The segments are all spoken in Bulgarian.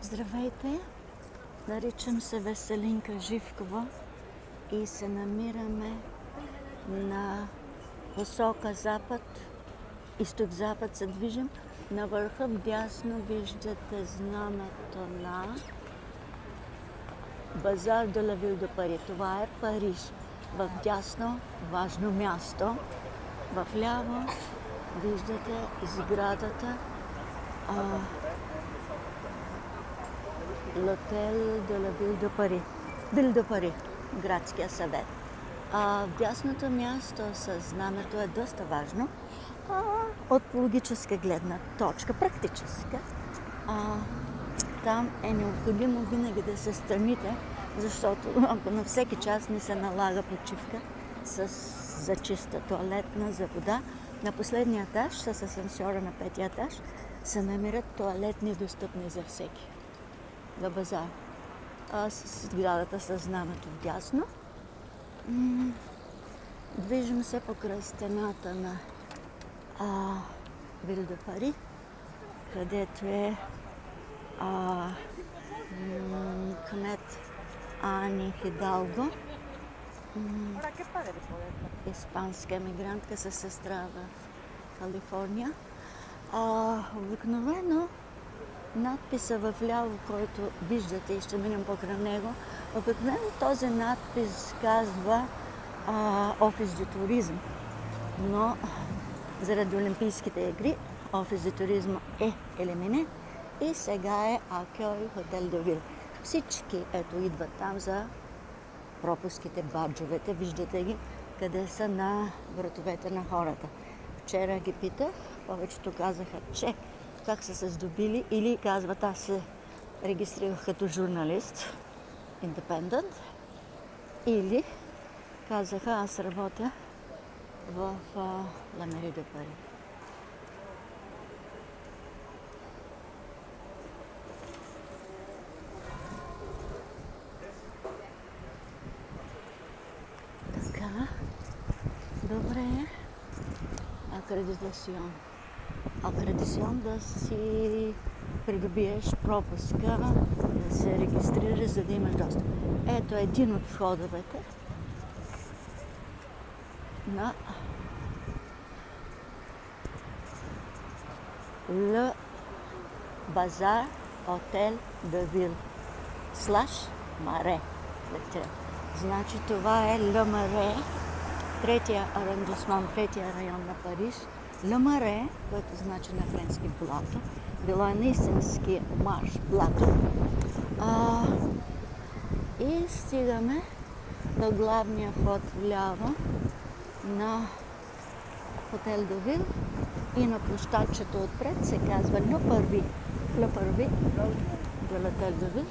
Здравейте! Наричам се Веселинка Живкова и се намираме на посока запад, изток-запад се движим. На върха вдясно виждате знамето на Базар де ла Вил де Пари. Това е Париж. Вдясно важно място. Вляво виждате сградата L'Hôtel de la Ville de Paris. Ville de Paris, градския съвет. Вдясното място с знамето е доста важно от логическа гледна точка, практическа. Там е необходимо винаги да се стремите, защото ако на всеки час не се налага почивка за чиста тоалетна, за вода, на последния етаж с асансьора на 5-я етаж се намират тоалетни достъпни за всеки. На базар. С сградата с знамето вдясно. Движим се покрай стената на Вил де Пари, където е кмет Ани Хидалго, испанска емигрантка със сестра в Калифорния. Обикновено надписа в ляво, който виждате и ще минем покрай него, обикновено този надпис казва Офис де туризъм. Но заради Олимпийските игри Офис де туризма е елиминиран и сега е Акьой Хотел де Вил. Всички идват там за пропуските, баджовете. Виждате ги къде са на вратовете на хората. Вчера ги питах, повечето казаха, че как са се здобили, или казват, аз се регистрирах като журналист, индепендент, или казаха, аз работя в La Mairie de Paris. Така, добре, акредитацион. Акредитацион да си придобиеш пропуска, да се регистрираш, за да имаш достъп. Ето един от входовете на Le Bazar Hotel de Ville /Marais. Значи това е Le Marais, третия арендисмент, третия район на Париж. Le Marais, което значи на френски блато, било е наистински марш, блато. И стигаме до главния вход вляво на Хотел де Вил и на площадчето отпред се казва Le Parvis de l'Hôtel de Ville.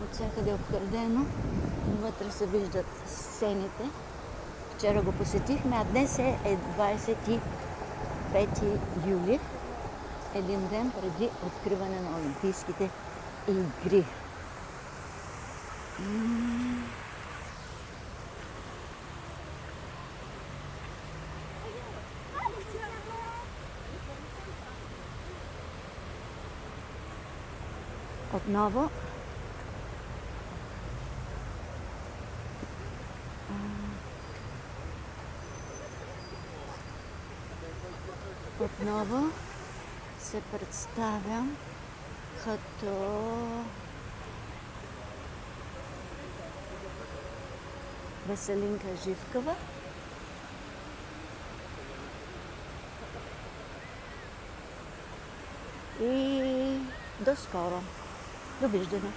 От всякъде е обградено, вътре се виждат сцените. Вчера го посетихме, а днес е 25 юли, един ден преди откриване на Олимпийските игри. Отново се представям като Веселинка Живкова. И до скоро. Довиждане.